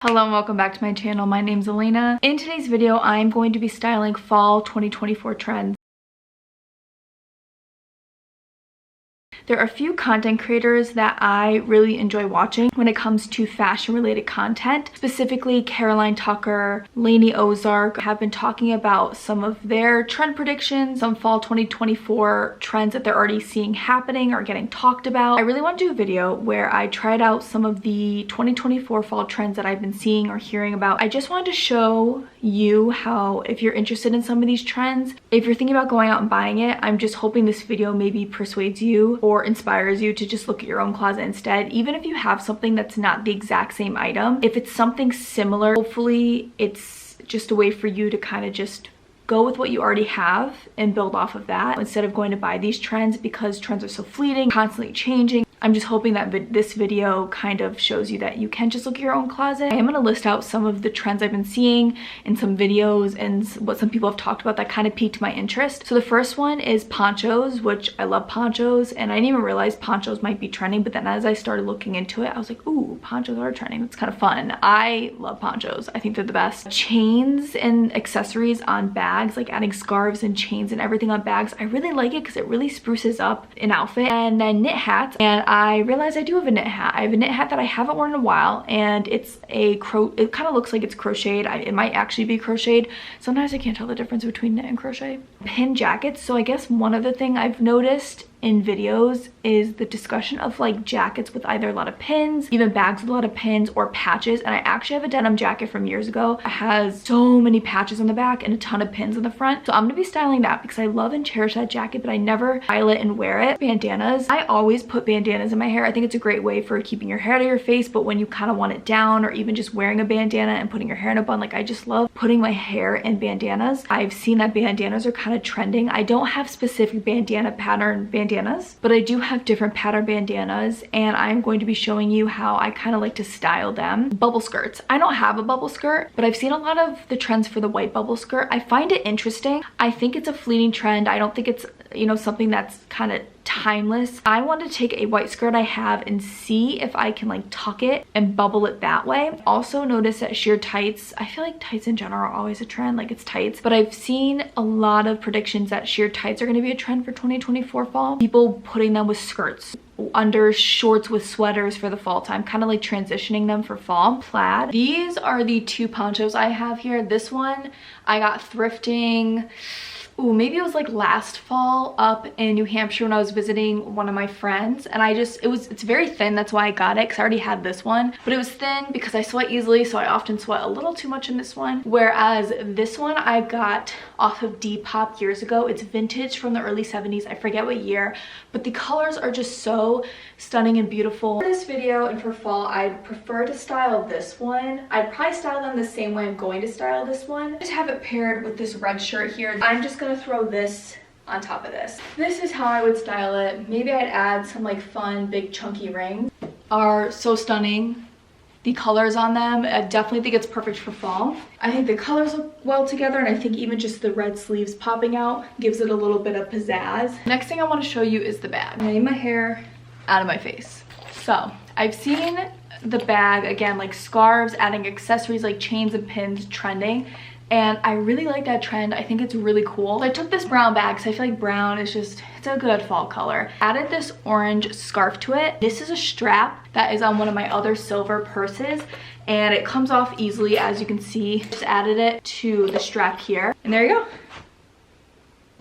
Hello and welcome back to my channel. My name's Elena. In today's video, I'm going to be styling fall 2024 trends. There are a few content creators that I really enjoy watching when it comes to fashion related content. Specifically, Caroline Tucker, Lainey Ozark have been talking about some of their trend predictions, some fall 2024 trends that they're already seeing happening or getting talked about. I really want to do a video where I tried out some of the 2024 fall trends that I've been seeing or hearing about. I just wanted to show you how, if you're interested in some of these trends, if you're thinking about going out and buying it, I'm just hoping this video maybe persuades you or inspires you to just look at your own closet instead. Even if you have something that's not the exact same item, if it's something similar, hopefully it's just a way for you to kind of just go with what you already have and build off of that instead of going to buy these trends, because trends are so fleeting, constantly changing. I'm just hoping that this video kind of shows you that you can just look at your own closet. I am going to list out some of the trends I've been seeing in some videos and what some people have talked about that kind of piqued my interest. So the first one is ponchos, which I love ponchos, and I didn't even realize ponchos might be trending, but then as I started looking into it, I was like, ooh, ponchos are trending. That's kind of fun. I love ponchos. I think they're the best. Chains and accessories on bags, like adding scarves and chains and everything on bags. I really like it because it really spruces up an outfit. And then knit hats, and I realized I do have a knit hat. I have a knit hat that I haven't worn in a while, and it's it kind of looks like it's crocheted. It might actually be crocheted. Sometimes I can't tell the difference between knit and crochet. Pin jackets. So I guess one other thing I've noticed in videos is the discussion of like jackets with either a lot of pins, even bags with a lot of pins, or patches. And I actually have a denim jacket from years ago. It has so many patches on the back and a ton of pins on the front. So I'm gonna be styling that because I love and cherish that jacket, but I never style it and wear it. Bandanas. I always put bandanas in my hair. I think it's a great way for keeping your hair out of your face, but when you kind of want it down, or even just wearing a bandana and putting your hair in a bun, like I just love putting my hair in bandanas. I've seen that bandanas are kind of trending. I don't have specific bandana pattern bandanas, but I do have different pattern bandanas, and I'm going to be showing you how I kind of like to style them. Bubble skirts. I don't have a bubble skirt, but I've seen a lot of the trends for the white bubble skirt. I find it interesting. I think it's a fleeting trend. I don't think it's, you know, something that's kind of timeless. I want to take a white skirt I have and see if I can like tuck it and bubble it that way. Also notice that sheer tights, I feel like tights in general are always a trend, like it's tights, but I've seen a lot of predictions that sheer tights are going to be a trend for 2024 fall. People putting them with skirts, under shorts with sweaters for the fall time, kind of like transitioning them for fall. Plaid. These are the two ponchos I have here. This one I got thrifting, ooh, maybe it was like last fall up in New Hampshire when I was visiting one of my friends, and it's very thin. That's why I got it, because I already had this one, but it was thin because I sweat easily, so I often sweat a little too much in this one. Whereas this one I got off of Depop years ago. It's vintage from the early 70s. I forget what year, but the colors are just so stunning and beautiful. For this video and for fall, I'd prefer to style this one. I'd probably style them the same way I'm going to style this one. Just have it paired with this red shirt here. I'm just gonna throw this on top of this. This is how I would style it. Maybe I'd add some like fun big chunky rings. Are so stunning. The colors on them, I definitely think it's perfect for fall. I think the colors look well together, and I think even just the red sleeves popping out gives it a little bit of pizzazz. Next thing I want to show you is the bag. I need my hair out of my face. So I've seen the bag, again, like scarves, adding accessories like chains and pins trending, and I really like that trend. I think it's really cool. So I took this brown bag because I feel like brown is just, it's a good fall color. Added this orange scarf to it. This is a strap that is on one of my other silver purses, and it comes off easily, as you can see. Just added it to the strap here, and there you go.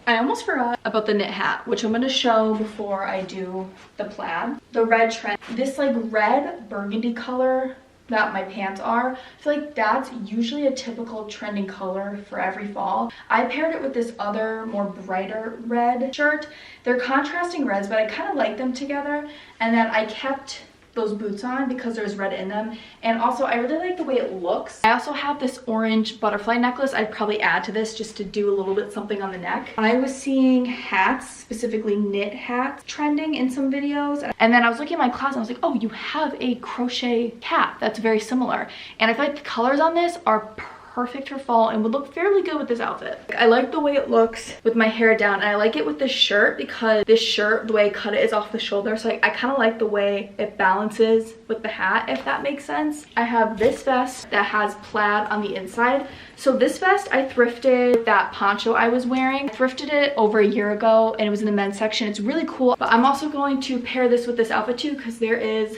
I almost forgot about the knit hat, which I'm going to show before I do the plaid. The red trend. This like red burgundy color that my pants are, I feel like that's usually a typical trending color for every fall. I paired it with this other more brighter red shirt. They're contrasting reds, but I kind of like them together. And then I kept those boots on because there's red in them, and also I really like the way it looks. I also have this orange butterfly necklace I'd probably add to this just to do a little bit something on the neck. I was seeing hats, specifically knit hats, trending in some videos, and then I was looking at my closet and I was like, oh, you have a crochet cap that's very similar, and I feel like the colors on this are perfect for fall and would look fairly good with this outfit. I like the way it looks with my hair down, and I like it with this shirt because this shirt, the way I cut it, is off the shoulder. So I kind of like the way it balances with the hat, if that makes sense. I have this vest that has plaid on the inside. So this vest I thrifted that poncho I was wearing. I thrifted it over a year ago and it was in the men's section. It's really cool, but I'm also going to pair this with this outfit too because there is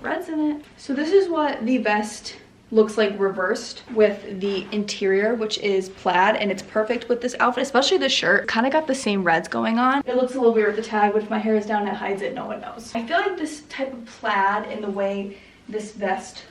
reds in it. So this is what the vest looks like reversed with the interior, which is plaid, and it's perfect with this outfit, especially the shirt. Kind of got the same reds going on. It looks a little weird with the tag, but if my hair is down and it hides it, no one knows. I feel like this type of plaid and the way this vest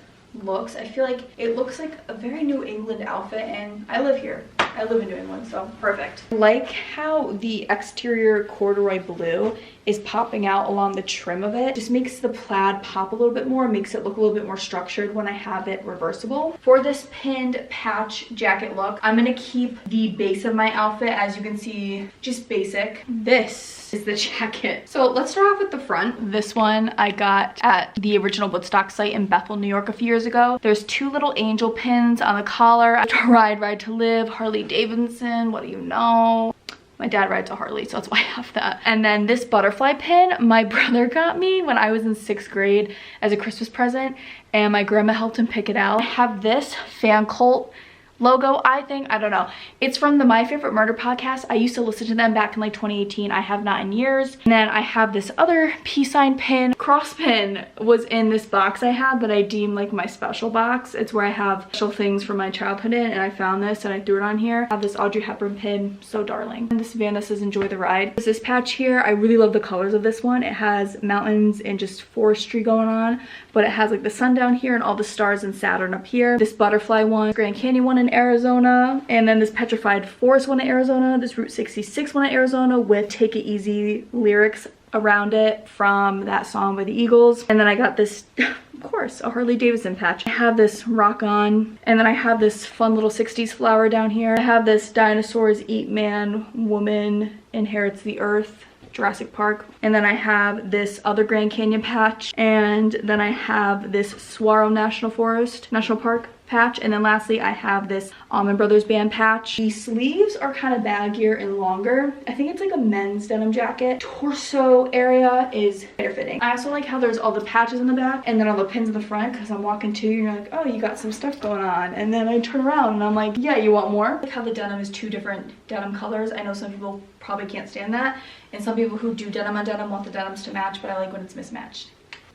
looks, I feel like it looks like a very New England outfit, and I live here. I live in New England, so perfect. I like how the exterior corduroy blue is popping out along the trim of it. Just makes the plaid pop a little bit more, makes it look a little bit more structured when I have it reversible. For this pinned patch jacket look, I'm gonna keep the base of my outfit, as you can see, just basic. This is the jacket. So let's start off with the front. This one I got at the original Woodstock site in Bethel, New York a few years ago. There's two little angel pins on the collar. Ride to live, Harley Davidson, what do you know? My dad rides a Harley, so that's why I have that. And then this butterfly pin, my brother got me when I was in 6th grade as a Christmas present, and my grandma helped him pick it out. I have this fan cult logo, I don't know. It's from the My Favorite Murder podcast. I used to listen to them back in like 2018. I have not in years. And then I have this other peace sign pin. Cross pin was in this box I had that I deem like my special box. It's where I have special things from my childhood in, and I found this and I threw it on here. I have this Audrey Hepburn pin, so darling. And this Savannah says enjoy the ride. There's this patch here. I really love the colors of this one. It has mountains and just forestry going on, but it has like the sun down here and all the stars and Saturn up here. This butterfly one, Grand Canyon one in Arizona, and then this petrified forest one in Arizona, this Route 66 one in Arizona with Take It Easy lyrics around it from that song by the Eagles. And then I got this, of course, a Harley Davidson patch. I have this Rock On, and then I have this fun little 60s flower down here. I have this Dinosaurs Eat Man, Woman Inherits the Earth, Jurassic Park. And then I have this other Grand Canyon patch, and then I have this Saguaro National Park patch, and then lastly I have this Allman Brothers Band patch. The sleeves are kind of baggier and longer. I think it's like a men's denim jacket. Torso area is better fitting. I also like how there's all the patches in the back and then all the pins in the front, because I'm walking to you and you're like, oh, you got some stuff going on, and then I turn around and I'm like, yeah, you want more? I like how the denim is two different denim colors. I know some people probably can't stand that, and some people who do denim on denim want the denims to match, but I like when it's mismatched.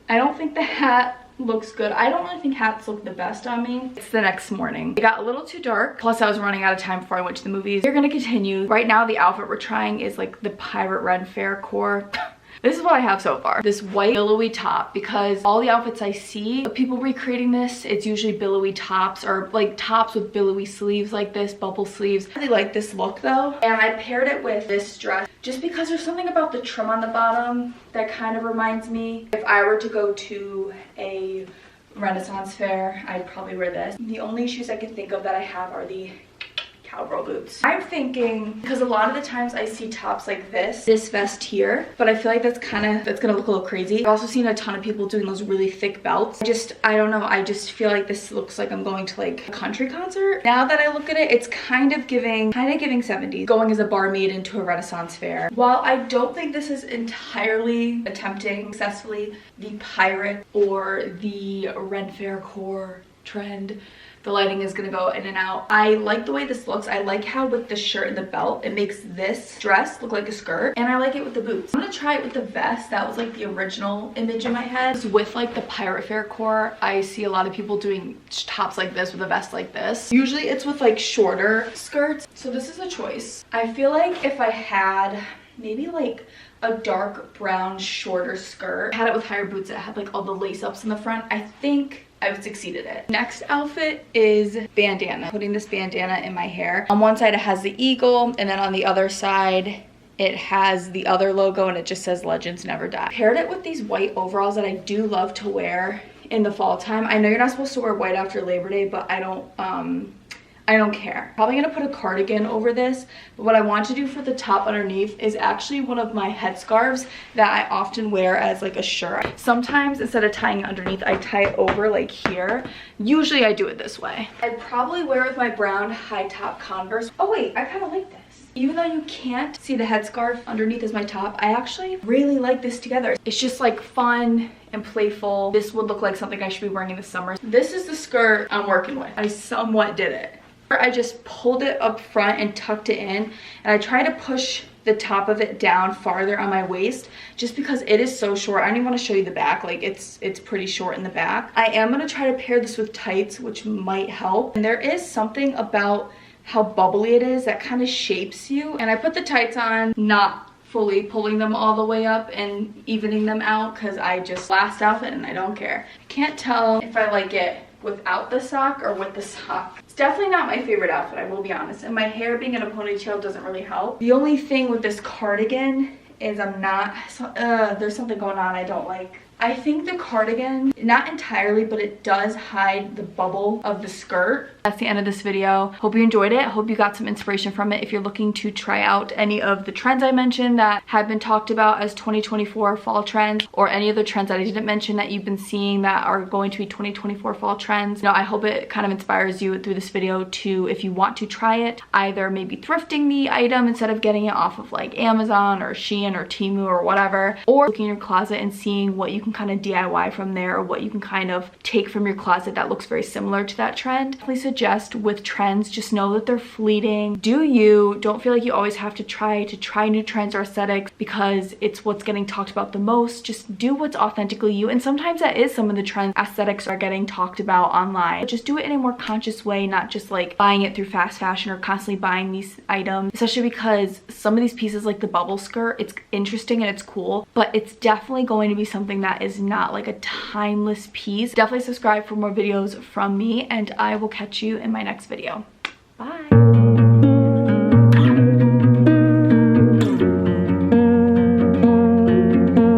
I don't think the hat looks good. I don't really think hats look the best on me. It's the next morning. It got a little too dark, plus I was running out of time before I went to the movies. We're gonna continue. Right now the outfit we're trying is like the pirate red fair core. This is what I have so far. This white billowy top, because all the outfits I see of people recreating this, it's usually billowy tops or like tops with billowy sleeves like this, bubble sleeves. I really like this look though. And I paired it with this dress just because there's something about the trim on the bottom that kind of reminds me. If I were to go to a Renaissance fair, I'd probably wear this. The only shoes I can think of that I have are the cowgirl boots. I'm thinking, because a lot of the times I see tops like this vest here, but I feel like that's gonna look a little crazy. I've also seen a ton of people doing those really thick belts. I don't know, I just feel like this looks like I'm going to like a country concert. Now that I look at it, it's kind of giving 70s, going as a barmaid into a Renaissance fair. While I don't think this is entirely attempting successfully the pirate or the red fair core trend, the lighting is gonna go in and out. I like the way this looks. I like how with the shirt and the belt, it makes this dress look like a skirt, and I like it with the boots. I'm gonna try it with the vest. That was like the original image in my head. With like the pirate fair core, I see a lot of people doing tops like this with a vest like this. Usually it's with like shorter skirts. So this is a choice. I feel like if I had maybe like a dark brown shorter skirt, had it with higher boots that had like all the lace ups in the front, I think I would succeed at it. Next outfit is bandana. Putting this bandana in my hair. On one side it has the eagle, and then on the other side it has the other logo and it just says Legends Never Die. Paired it with these white overalls that I do love to wear in the fall time. I know you're not supposed to wear white after Labor Day, but I I don't care. Probably gonna put a cardigan over this, but what I want to do for the top underneath is actually one of my headscarves that I often wear as like a shirt. Sometimes instead of tying it underneath, I tie it over like here. Usually I do it this way. I'd probably wear it with my brown high top Converse. Oh wait, I kind of like this. Even though you can't see the headscarf underneath is my top, I actually really like this together. It's just like fun and playful. This would look like something I should be wearing in the summer. This is the skirt I'm working with. I somewhat did it. I just pulled it up front and tucked it in, and I try to push the top of it down farther on my waist just because it is so short. I don't even want to show you the back. Like it's pretty short in the back. I am going to try to pair this with tights, which might help. And there is something about how bubbly it is that kind of shapes you. And I put the tights on, not fully pulling them all the way up and evening them out because I just last outfit and I don't care. I can't tell if I like it without the sock or with the sock. It's definitely not my favorite outfit, I will be honest. And my hair being in a ponytail doesn't really help. The only thing with this cardigan is there's something going on I don't like. I think the cardigan, not entirely, but it does hide the bubble of the skirt. That's the end of this video. Hope you enjoyed it. Hope you got some inspiration from it. If you're looking to try out any of the trends I mentioned that have been talked about as 2024 fall trends, or any other trends that I didn't mention that you've been seeing that are going to be 2024 fall trends, I hope it kind of inspires you through this video to, if you want to try it, either maybe thrifting the item instead of getting it off of like Amazon or Shein or Temu or whatever, or looking in your closet and seeing what you can kind of DIY from there, or what you can kind of take from your closet that looks very similar to that trend. Please suggest with trends, just know that they're fleeting. Do you, don't feel like you always have to try new trends or aesthetics because it's what's getting talked about the most. Just do what's authentically you, and sometimes that is some of the trends aesthetics are getting talked about online. But just do it in a more conscious way, not just like buying it through fast fashion or constantly buying these items, especially because some of these pieces like the bubble skirt, it's interesting and it's cool, but it's definitely going to be something that is not like a timeless piece. Definitely subscribe for more videos from me, and I will catch you in my next video. Bye.